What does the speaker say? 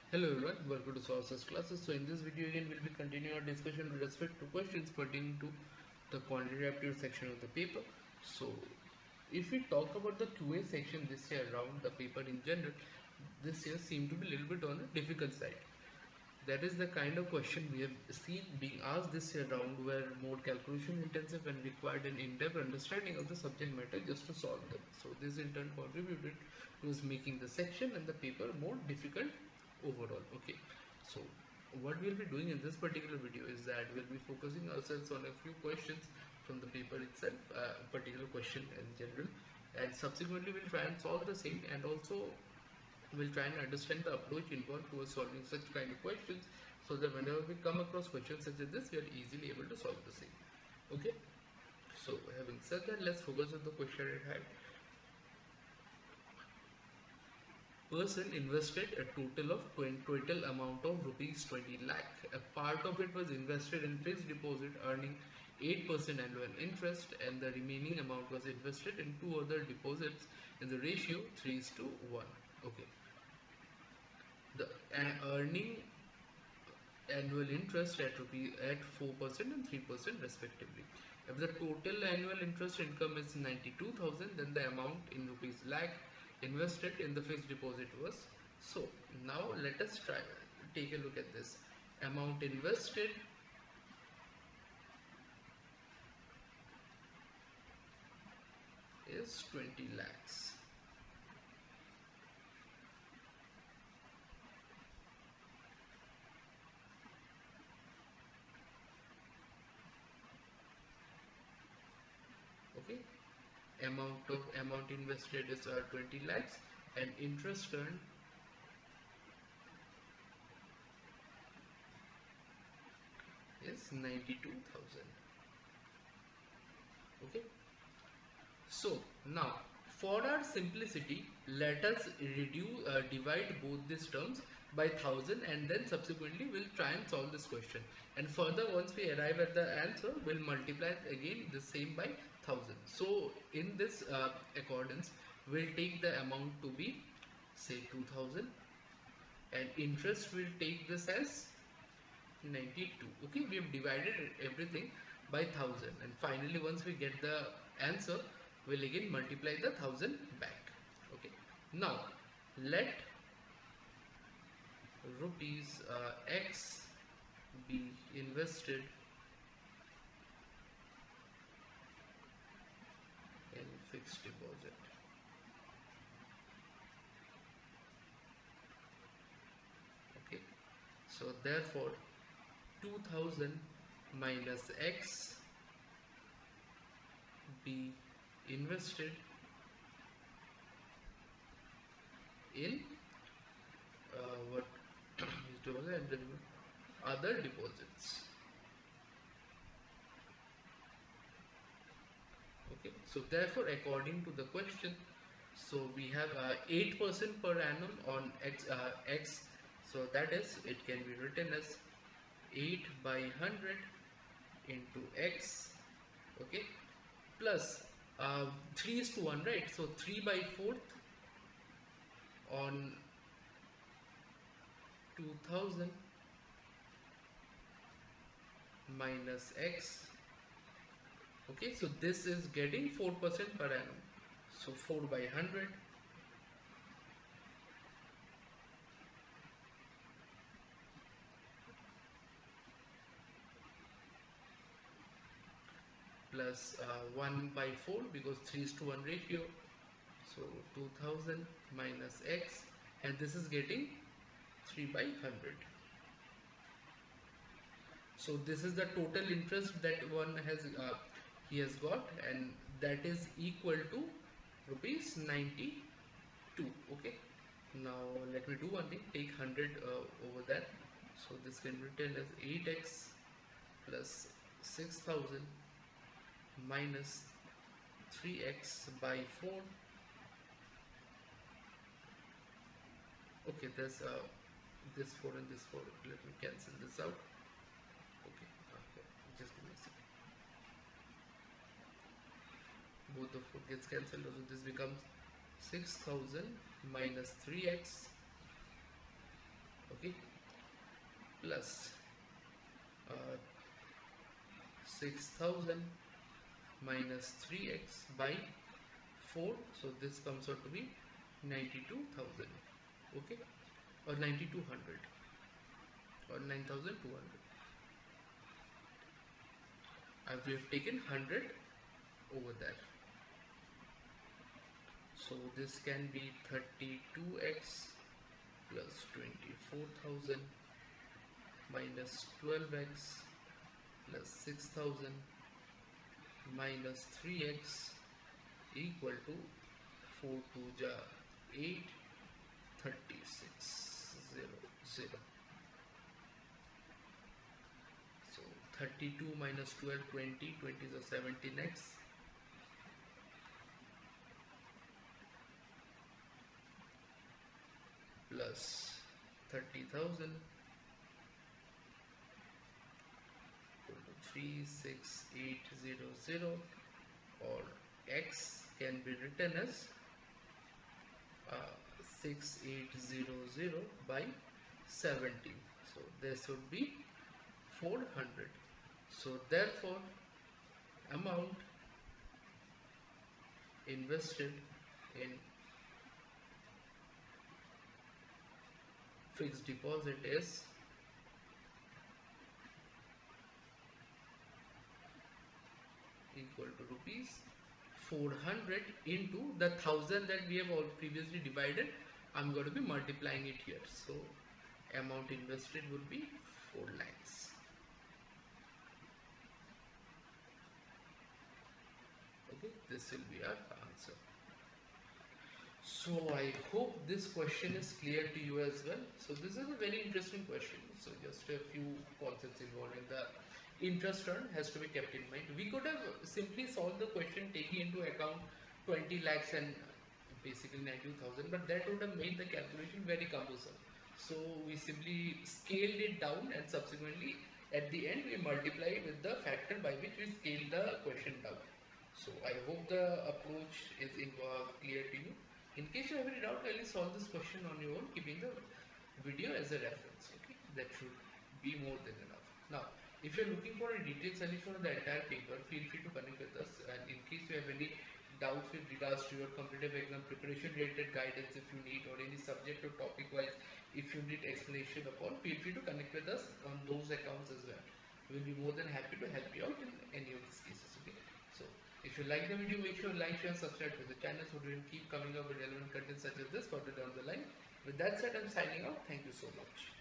Hello everyone, welcome to Sources classes. So in this video again we'll be continuing our discussion with respect to questions pertaining to the quantitative aptitude section of the paper. So if we talk about the 2A section this year around, the paper in general this year seemed to be a little bit on the difficult side. That is the kind of question we have seen being asked this year round, were more calculation intensive and required an in-depth understanding of the subject matter just to solve them. So this in turn contributed to making the section and the paper more difficult overall. Okay, so what we'll be doing in this particular video is that we'll be focusing ourselves on a few questions from the paper itself, particular question in general, and subsequently we'll try and solve the same, and also we'll try and understand the approach involved towards solving such kind of questions, so that whenever we come across questions such as this, we are easily able to solve the same. Okay, so having said that, let's focus on the question at hand. Person invested a total of total amount of rupees 20 lakh. A part of it was invested in fixed deposit earning 8% annual interest, and the remaining amount was invested in two other deposits in the ratio 3:1. Okay, the earning annual interest at 4% and 3% respectively. If the total annual interest income is 92,000, then the amount in rupees lakh invested in the fixed deposit was so. Now let us try take a look at this. Amount invested is 20 lakhs. Okay, amount invested is 20 lakhs, and interest earned is 92,000. Okay, so now for our simplicity, let us divide both these terms by 1000, and then subsequently we'll try and solve this question. And further, once we arrive at the answer, we'll multiply again the same by 1000. So in this accordance, we'll take the amount to be say 2000, and interest will take this as 92. Okay, we have divided everything by 1000, and finally once we get the answer, we'll again multiply the 1000 back. Okay, now let rupees x be invested in fixed deposit. Okay, so therefore 2000 minus x be invested in what is deposit and other deposits. Okay, so therefore according to the question, so we have 8% per annum on x, so that is, it can be written as 8 by 100 into x. Okay, plus 3:1, right? So 3 by 4th on 2000 minus x. Okay, so this is getting 4% per annum, so 4 by 100 plus 1 by 4, because 3:1 ratio, so 2000 minus x, and this is getting 3 by 100. So this is the total interest that one has he has got, and that is equal to rupees 92. Okay, now let me do one thing, take 100 over that, so this can be written as 8x plus 6000 minus 3x by 4. Okay, there's this 4 and this 4, let me cancel this out. Okay, just give me a second. Both the 4 gets cancelled, so this becomes 6000 minus 3x. okay, plus 6000 minus 3x by 4, so this comes out to be 92,000, okay, or 9200 or 9200. We have taken 100 over there, so this can be 32x plus 24,000 minus 12x plus 6000 minus 3x equal to 4 2 ja 8, 36 0 0. So 32 minus 12 20, 20 is a 17x plus 30,000 equal to 36800, or x can be written as 6800 by 17, so this would be 400. So therefore amount invested in fixed deposit is equal to rupees 400 into the 1000 that we have all previously divided. I'm going to be multiplying it here, so amount invested would be 4 lakhs. Okay, this will be our answer. So I hope this question is clear to you as well. So this is a very interesting question. So just a few concepts involved in the interest earned has to be kept in mind. We could have simply solved the question taking into account 20 lakhs and basically 92,000, but that would have made the calculation very cumbersome. So we simply scaled it down, and subsequently at the end we multiply with the factor by which we scale the question down. So I hope the approach is clear to you. In case you have any doubt, kindly solve this question on your own, keeping the video as a reference. Okay, that should be more than enough. Now, if you are looking for a detailed solution of the entire paper, feel free to connect with us. And in case you have any doubts with regards to your competitive exam preparation related guidance, if you need, or any subject or topic wise, if you need explanation upon, feel free to connect with us on those accounts as well. We will be more than happy to help you out in any of these cases. Okay, so if you like the video, make sure to like, share, and subscribe to the channel so we will keep coming up with relevant content such as this further down the line. With that said, I'm signing out. Thank you so much.